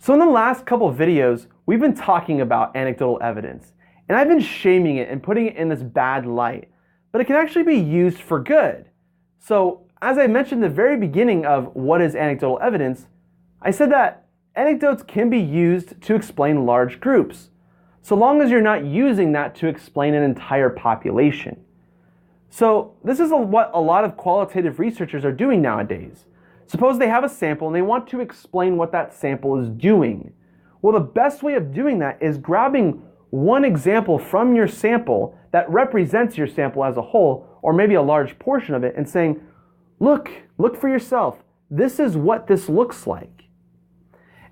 So in the last couple of videos, we've been talking about anecdotal evidence, and I've been shaming it and putting it in this bad light, but it can actually be used for good. So as I mentioned at the very beginning of what is anecdotal evidence, I said that anecdotes can be used to explain large groups, so long as you're not using that to explain an entire population. So this is what a lot of qualitative researchers are doing nowadays. Suppose they have a sample and they want to explain what that sample is doing. Well, the best way of doing that is grabbing one example from your sample that represents your sample as a whole, or maybe a large portion of it, and saying, look for yourself. This is what this looks like.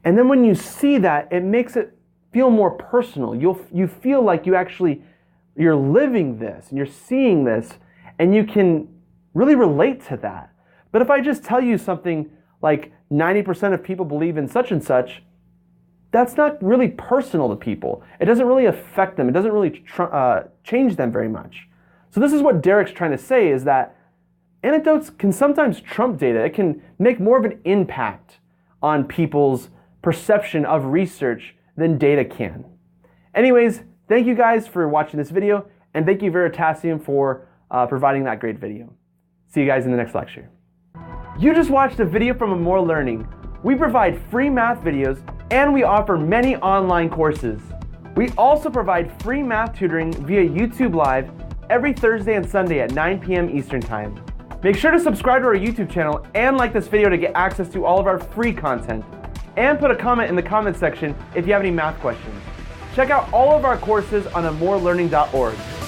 And then when you see that, it makes it feel more personal. You feel like you're living this and you're seeing this, and you can really relate to that. But if I just tell you something like 90% of people believe in such and such, that's not really personal to people. It doesn't really affect them. It doesn't really change them very much. So this is what Derek's trying to say, is that anecdotes can sometimes trump data. It can make more of an impact on people's perception of research than data can. Anyways, thank you guys for watching this video, and thank you Veritasium for providing that great video. See you guys in the next lecture. You just watched a video from Amour Learning. We provide free math videos and we offer many online courses. We also provide free math tutoring via YouTube Live every Thursday and Sunday at 9 p.m. Eastern Time. Make sure to subscribe to our YouTube channel and like this video to get access to all of our free content. And put a comment in the comment section if you have any math questions. Check out all of our courses on amourlearning.org.